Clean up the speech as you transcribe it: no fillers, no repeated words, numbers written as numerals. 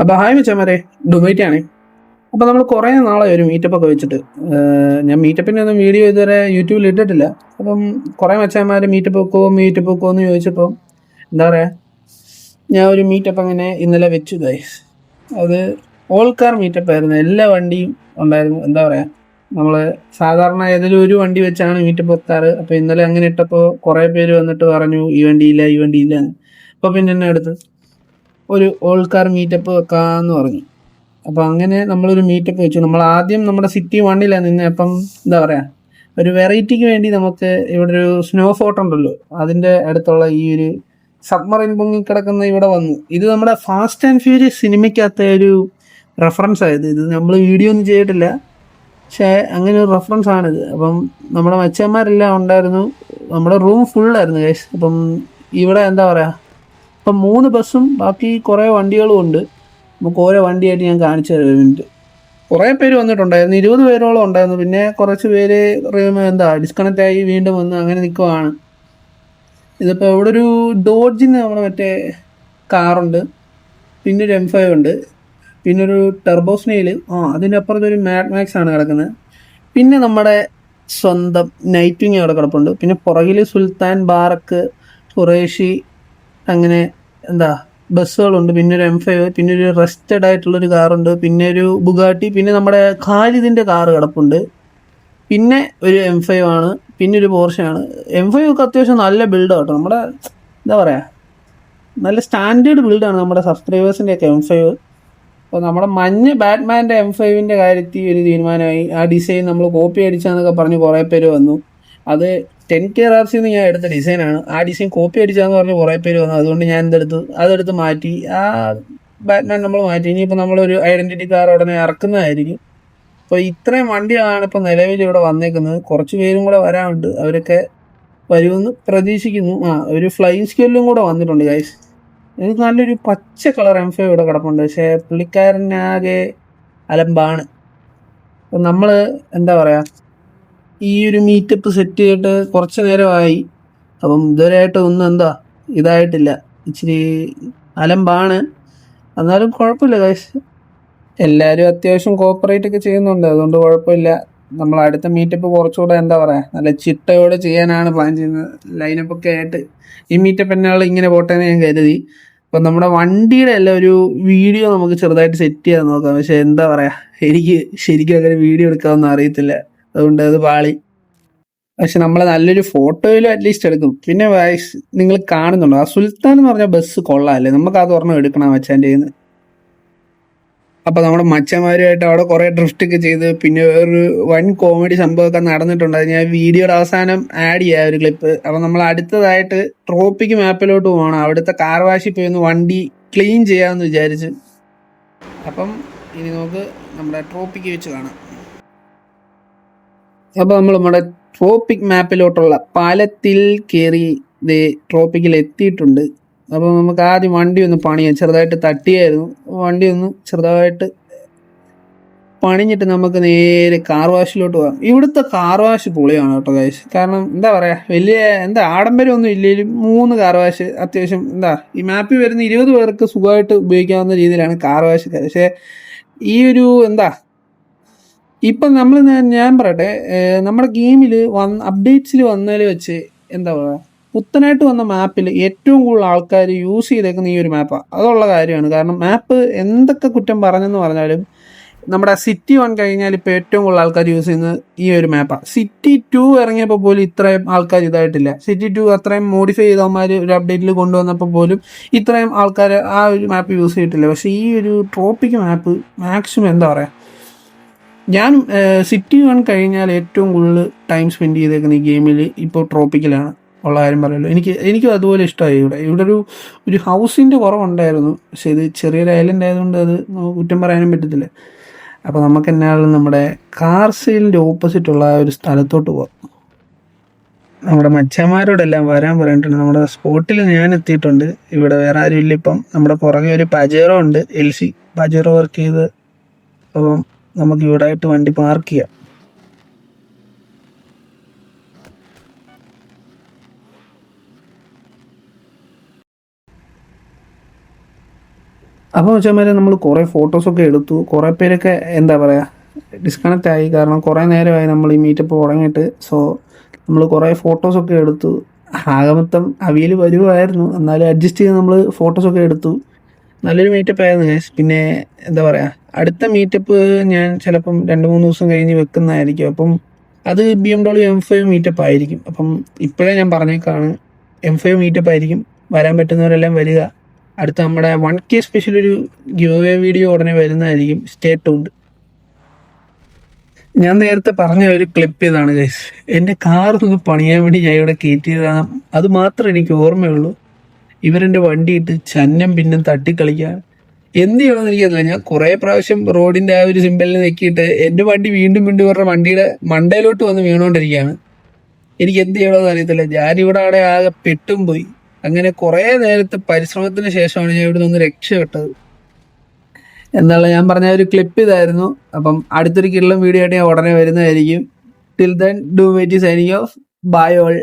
അപ്പോൾ ഹായ് മച്ചാമാരെ, ഡൊമേറ്റാണേ. അപ്പോൾ നമ്മൾ കുറേ നാളെ ഒരു മീറ്റപ്പൊക്കെ വെച്ചിട്ട് ഞാൻ മീറ്റപ്പിൻ്റെ ഒന്നും വീഡിയോ ഇതുവരെ യൂട്യൂബിൽ ഇട്ടിട്ടില്ല. അപ്പം കുറേ മച്ചാന്മാർ മീറ്റപ്പ് വെക്കുമോ എന്ന് ചോദിച്ചപ്പോൾ എന്താ പറയുക, ഞാൻ ഒരു മീറ്റപ്പ് അങ്ങനെ ഇന്നലെ വെച്ചു ഗൈസ്. അത് ഓൾ കാർ മീറ്റപ്പ് ആയിരുന്നു. എല്ലാ വണ്ടിയും ഉണ്ടായിരുന്നു. എന്താ പറയുക, നമ്മൾ സാധാരണ ഏതെങ്കിലും ഒരു വണ്ടി വെച്ചാണ് മീറ്റപ്പ് വെക്കാറ്. അപ്പോൾ ഇന്നലെ അങ്ങനെ ഇട്ടപ്പോൾ കുറേ പേര് വന്നിട്ട് പറഞ്ഞു ഈ വണ്ടിയില്ല ഈ വണ്ടിയില്ല. അപ്പോൾ പിന്നെ എന്നെ അടുത്ത് ഒരു ഓൾ കാർ മീറ്റപ്പ് വെക്കാമെന്ന് പറഞ്ഞു. അപ്പോൾ അങ്ങനെ നമ്മളൊരു മീറ്റപ്പ് വെച്ചു. നമ്മൾ ആദ്യം നമ്മുടെ സിറ്റി വണ്ണിലാണ് നിന്നെ. അപ്പം എന്താ പറയുക, ഒരു വെറൈറ്റിക്ക് വേണ്ടി നമുക്ക് ഇവിടെ ഒരു സ്നോ ഫോർട്ട് ഉണ്ടല്ലോ, അതിൻ്റെ അടുത്തുള്ള ഈ ഒരു സബ്മറൈൻ പൊങ്ങിക്കിടക്കുന്ന ഇവിടെ വന്നു. ഇത് നമ്മുടെ ഫാസ്റ്റ് ആൻഡ് ഫ്യൂരിയസ് സിനിമയ്ക്കകത്ത ഒരു റെഫറൻസ് ആയത്. ഇത് നമ്മൾ വീഡിയോ ഒന്നും ചെയ്തിട്ടില്ല, പക്ഷേ അങ്ങനെ ഒരു റെഫറൻസ് ആണിത്. അപ്പം നമ്മുടെ മച്ചന്മാരെല്ലാം ഉണ്ടായിരുന്നു. നമ്മുടെ റൂം ഫുള്ളായിരുന്നു ഗൈസ്. അപ്പം ഇവിടെ എന്താ പറയുക, ഇപ്പം 3 ബസ്സും ബാക്കി കുറേ വണ്ടികളും ഉണ്ട്. നമുക്ക് ഓരോ വണ്ടിയായിട്ട് ഞാൻ കാണിച്ചു തരാം ഒരു മിനിറ്റ്. കുറേ പേര് വന്നിട്ടുണ്ടായിരുന്നു, 20 പേരോളം ഉണ്ടായിരുന്നു. പിന്നെ കുറച്ച് പേര് ഡിസ്കണക്റ്റ് ആയി വീണ്ടും വന്ന് അങ്ങനെ നിൽക്കുവാണ്. ഇതിപ്പോൾ ഇവിടെ ഒരു ഡോഡ്ജിന് നമ്മുടെ മറ്റേ കാറുണ്ട്, പിന്നെ ഒരു M5 ഉണ്ട്, പിന്നെ ഒരു ടെർബോ സ്നെയിൽ, അതിൻ്റെ അപ്പുറത്തൊരു മാഡ് മാക്സ് ആണ് കിടക്കുന്നത്. പിന്നെ നമ്മുടെ സ്വന്തം നൈറ്റ് അവിടെ കിടപ്പുണ്ട്. പിന്നെ പുറകിൽ സുൽത്താൻ, ബാറക്ക്, ഖുറേഷി, അങ്ങനെ ബസ്സുകളുണ്ട്. പിന്നെ ഒരു M5, പിന്നെ ഒരു റെസ്റ്റഡ് ആയിട്ടുള്ളൊരു കാറുണ്ട്, പിന്നെ ഒരു ബുഗാട്ടി, പിന്നെ നമ്മുടെ ഖാലിദിൻ്റെ കാറ് കിടപ്പുണ്ട്, പിന്നെ ഒരു M5 ആണ്, പിന്നെ ഒരു പോർഷയാണ്. M5 ഒക്കെ അത്യാവശ്യം നല്ല ബിൽഡാണ് കേട്ടോ. നമ്മുടെ എന്താ പറയുക, നല്ല സ്റ്റാൻഡേർഡ് ബിൽഡാണ് നമ്മുടെ സബ്സ്ക്രൈബേഴ്സിൻ്റെയൊക്കെ M5. അപ്പോൾ നമ്മുടെ മഞ്ഞ് ബാറ്റ്മാൻ്റെ M5ൻ്റെ കാര്യത്തിൽ ഒരു തീരുമാനമായി. ആ ഡിസൈൻ നമ്മൾ കോപ്പി അടിച്ചാന്നൊക്കെ പറഞ്ഞ് കുറേ പേര് വന്നു. അത് 10K RRCന്ന് ഞാൻ എടുത്ത ഡിസൈനാണ്. ആ ഡിസൈൻ കോപ്പി അടിച്ചാന്ന് പറഞ്ഞ് കുറേ പേര് വന്നു. അതുകൊണ്ട് ഞാൻ അതെടുത്ത് മാറ്റി. ആ ബാറ്റ്മാൻ നമ്മൾ മാറ്റി. ഇനിയിപ്പോൾ നമ്മളൊരു ഐഡൻറ്റിറ്റി കാർ ഉടനെ ഇറക്കുന്നതായിരിക്കും. അപ്പോൾ ഇത്രയും വണ്ടിയാണ് ഇപ്പോൾ നിലവിൽ ഇവിടെ വന്നേക്കുന്നത്. കുറച്ച് പേരും കൂടെ വരാനുണ്ട്, അവരൊക്കെ വരുമെന്ന് പ്രതീക്ഷിക്കുന്നു. ഒരു ഫ്ലൈയിങ് സ്കെല്ലും കൂടെ വന്നിട്ടുണ്ട് ഗൈസ്. എനിക്ക് നല്ലൊരു പച്ച കളർ M5 ഇവിടെ കിടപ്പുണ്ട്, പക്ഷേ പുള്ളിക്കാരനാകെ അലമ്പാണ്. അപ്പം നമ്മൾ എന്താ പറയുക, ഈ ഒരു മീറ്റപ്പ് സെറ്റ് ചെയ്തിട്ട് കുറച്ച് നേരമായി. അപ്പം ഇതുവരെയായിട്ട് ഒന്നും ഇതായിട്ടില്ല. ഇച്ചിരി അലമ്പാണ്, എന്നാലും കുഴപ്പമില്ല ഗൈസ്. എല്ലാവരും അത്യാവശ്യം കോപ്പറേറ്റ് ഒക്കെ ചെയ്യുന്നുണ്ട്, അതുകൊണ്ട് കുഴപ്പമില്ല. നമ്മൾ അടുത്ത മീറ്റപ്പ് കുറച്ചുകൂടെ എന്താ പറയുക, നല്ല ചിട്ടയോടെ ചെയ്യാനാണ് പ്ലാൻ ചെയ്യുന്നത്. ലൈനപ്പൊക്കെ ആയിട്ട് ഈ മീറ്റപ്പ് എന്നാൾ ഇങ്ങനെ പോട്ടേന്ന് ഞാൻ കരുതി. അപ്പം നമ്മുടെ വണ്ടിയുടെ എല്ലാം ഒരു വീഡിയോ നമുക്ക് ചെറുതായിട്ട് സെറ്റ് ചെയ്യാൻ നോക്കാം. പക്ഷേ എന്താ പറയുക, എനിക്ക് ശരിക്കും അങ്ങനെ വീഡിയോ എടുക്കാമെന്ന് അറിയത്തില്ല, അതുകൊണ്ട് അത് പാളി. പക്ഷെ നമ്മൾ നല്ലൊരു ഫോട്ടോയിലും അറ്റ്ലീസ്റ്റ് എടുക്കും. പിന്നെ വയസ് നിങ്ങൾ കാണുന്നുണ്ടോ, ആ സുൽത്താൻ എന്ന് പറഞ്ഞ ബസ് കൊള്ളാമല്ലേ, നമുക്ക് അത് ഒരെണ്ണം എടുക്കണം മച്ചാൻ്റെ കയ്യിൽ നിന്ന്. അപ്പോൾ നമ്മുടെ മച്ചന്മാരുമായിട്ട് അവിടെ കുറേ ഡ്രിഫ്റ്റ് ഒക്കെ ചെയ്ത്, പിന്നെ വേറൊരു വൺ കോമഡി സംഭവമൊക്കെ നടന്നിട്ടുണ്ട്. അത് ഞാൻ വീഡിയോയുടെ അവസാനം ആഡ് ചെയ്യാം ഒരു ക്ലിപ്പ്. അപ്പോൾ നമ്മൾ അടുത്തതായിട്ട് ട്രോപ്പിക് മാപ്പിലോട്ട് പോകണം. അവിടുത്തെ കാർ വാഷിൽ പോയി ഒന്ന് വണ്ടി ക്ലീൻ ചെയ്യാമെന്ന് വിചാരിച്ച്. അപ്പം ഇനി നമുക്ക് നമ്മുടെ ട്രോപ്പിക്ക് വെച്ച് കാണാം. അപ്പോൾ നമ്മൾ നമ്മുടെ ട്രോപ്പിക് മാപ്പിലോട്ടുള്ള പാലത്തിൽ കയറി ട്രോപ്പിക്കിൽ എത്തിയിട്ടുണ്ട്. അപ്പോൾ നമുക്ക് ആദ്യം വണ്ടി ഒന്ന് പണിയാം. ചെറുതായിട്ട് തട്ടിയായിരുന്നു, വണ്ടി ഒന്ന് ചെറുതായിട്ട് പണിഞ്ഞിട്ട് നമുക്ക് നേരെ കാർ വാഷിലോട്ട് പോകാം. ഇവിടുത്തെ കാർ വാഷ് പൊളിയാണ് കേട്ടോ ഗൈസ്. കാരണം എന്താ പറയുക, വലിയ ആഡംബരമൊന്നും ഇല്ലെങ്കിലും 3 കാർ വാഷ് അത്യാവശ്യം ഈ മാപ്പിൽ വരുന്ന 20 പേർക്ക് സുഖമായിട്ട് ഉപയോഗിക്കാവുന്ന രീതിയിലാണ് കാർ വാഷ്. പക്ഷേ ഈ ഒരു ഇപ്പം ഞാൻ പറയട്ടെ, നമ്മുടെ ഗെയിമിൽ അപ്ഡേറ്റ്സിൽ വന്നതിൽ വെച്ച് എന്താ പറയുക, പുത്തനായിട്ട് വന്ന മാപ്പിൽ ഏറ്റവും കൂടുതൽ ആൾക്കാർ യൂസ് ചെയ്തേക്കുന്ന ഈ ഒരു മാപ്പാണ്. അതുള്ള കാര്യമാണ്. കാരണം മാപ്പ് എന്തൊക്കെ കുറ്റം പറഞ്ഞെന്ന് പറഞ്ഞാലും നമ്മുടെ സിറ്റി 1 കഴിഞ്ഞാൽ ഇപ്പോൾ ഏറ്റവും കൂടുതൽ ആൾക്കാർ യൂസ് ചെയ്യുന്നത് ഈ ഒരു മാപ്പാണ്. സിറ്റി 2 ഇറങ്ങിയപ്പോൾ പോലും ഇത്രയും ആൾക്കാർ ഇതായിട്ടില്ല. സിറ്റി 2 അത്രയും മോഡിഫൈ ചെയ്തവന്മാർ ഒരു അപ്ഡേറ്റിൽ കൊണ്ടുവന്നപ്പോൾ പോലും ഇത്രയും ആൾക്കാർ ആ ഒരു മാപ്പ് യൂസ് ചെയ്തിട്ടില്ല. പക്ഷേ ഈ ഒരു ട്രോപ്പിക് മാപ്പ് മാക്സിമം എന്താ പറയുക, ഞാൻ സിറ്റി 1 കഴിഞ്ഞാൽ ഏറ്റവും കൂടുതൽ ടൈം സ്പെൻഡ് ചെയ്തേക്കുന്ന ഈ ഗെയിമിൽ ഇപ്പോൾ ട്രോപ്പിക്കിലാണ് ഉള്ള കാര്യം പറയുമല്ലോ. എനിക്കും അതുപോലെ ഇഷ്ടമായി. ഇവിടെ ഒരു ഹൗസിൻ്റെ കുറവുണ്ടായിരുന്നു, പക്ഷേ ഇത് ചെറിയൊരു ഐലൻഡ് ആയതുകൊണ്ട് അത് കുറ്റം പറയാനും പറ്റത്തില്ല. അപ്പോൾ നമുക്ക് എന്നാലും നമ്മുടെ കാർ സെയിലിൻ്റെ ഓപ്പോസിറ്റുള്ള ഒരു സ്ഥലത്തോട്ട് പോകാം. നമ്മുടെ മച്ചന്മാരോടെല്ലാം വരാൻ പറഞ്ഞിട്ടുണ്ട്. നമ്മുടെ സ്പോട്ടിൽ ഞാൻ എത്തിയിട്ടുണ്ട്. ഇവിടെ വേറെ ആരും ഇല്ല ഇപ്പം. നമ്മുടെ പുറകെ ഒരു പജേറോ ഉണ്ട്, LC പജേറോ വർക്ക് ചെയ്ത്. അപ്പം നമുക്ക് ഇവിടെ ആയിട്ട് വണ്ടി പാർക്ക് ചെയ്യാം. അപ്പോൾ വെച്ചാൽ നമ്മൾ കുറേ ഫോട്ടോസൊക്കെ എടുത്തു. കുറേ പേരൊക്കെ എന്താ പറയുക ഡിസ്കണക്റ്റ് ആയി. കാരണം കുറേ നേരമായി നമ്മൾ ഈ മീറ്റപ്പ് തുടങ്ങിയിട്ട്. സോ നമ്മൾ കുറേ ഫോട്ടോസൊക്കെ എടുത്തു. ആകെ മൊത്തം അവിയൽ വരുമായിരുന്നു, എന്നാലും അഡ്ജസ്റ്റ് ചെയ്ത് നമ്മൾ ഫോട്ടോസൊക്കെ എടുത്തു. നല്ലൊരു മീറ്റപ്പ് ആയിരുന്നു ഗൈസ്. പിന്നെ എന്താ പറയുക, അടുത്ത മീറ്റപ്പ് ഞാൻ ചിലപ്പം 2-3 ദിവസം കഴിഞ്ഞ് വെക്കുന്നതായിരിക്കും. അപ്പം അത് BMW M5 മീറ്റപ്പ് ആയിരിക്കും. അപ്പം ഇപ്പോഴേ ഞാൻ പറഞ്ഞേക്കാണ്, M5 മീറ്റപ്പ് ആയിരിക്കും. വരാൻ പറ്റുന്നവരെല്ലാം വരിക. അടുത്ത നമ്മുടെ 1K സ്പെഷ്യൽ ഒരു ഗിവ് അവേ വീഡിയോ ഉടനെ വരുന്നതായിരിക്കും. Stay tuned. ഞാൻ നേരത്തെ പറഞ്ഞ ഒരു ക്ലിപ്പ് ഇതാണ് ഗൈസ്. എൻ്റെ കാറൊന്ന് പണിയാൻ വേണ്ടി ഞാൻ ഇവിടെ കയറ്റിയതാണ്. അത് മാത്രമേ എനിക്ക് ഓർമ്മയുള്ളൂ. ഇവരെൻ്റെ വണ്ടിയിട്ട് ചന്നം പിന്നം തട്ടിക്കളിക്കുക. എന്ത് ചെയ്യണമെന്ന് എനിക്കറിയില്ല. ഞാൻ കുറേ പ്രാവശ്യം റോഡിൻ്റെ ആ ഒരു സിമ്പലിൽ നെക്കിയിട്ട് എൻ്റെ വണ്ടി വീണ്ടും ഇവരുടെ വണ്ടിയുടെ മണ്ടയിലോട്ട് വന്ന് വീണുകൊണ്ടിരിക്കുകയാണ്. എനിക്ക് എന്ത് ചെയ്യണമെന്ന് അറിയത്തില്ല. ഞാനിവിടെ അവിടെ ആകെ പെട്ടും പോയി. അങ്ങനെ കുറേ നേരത്തെ പരിശ്രമത്തിന് ശേഷമാണ് ഞാൻ ഇവിടെ നിന്ന് രക്ഷപ്പെട്ടത്. എന്നുള്ള ഞാൻ പറഞ്ഞ ഒരു ക്ലിപ്പ് ഇതായിരുന്നു. അപ്പം അടുത്തൊരു കിള്ളം വീഡിയോ ആയിട്ട് ഞാൻ ഉടനെ വരുന്നതായിരിക്കും. Till then do wait signing off. Bye all.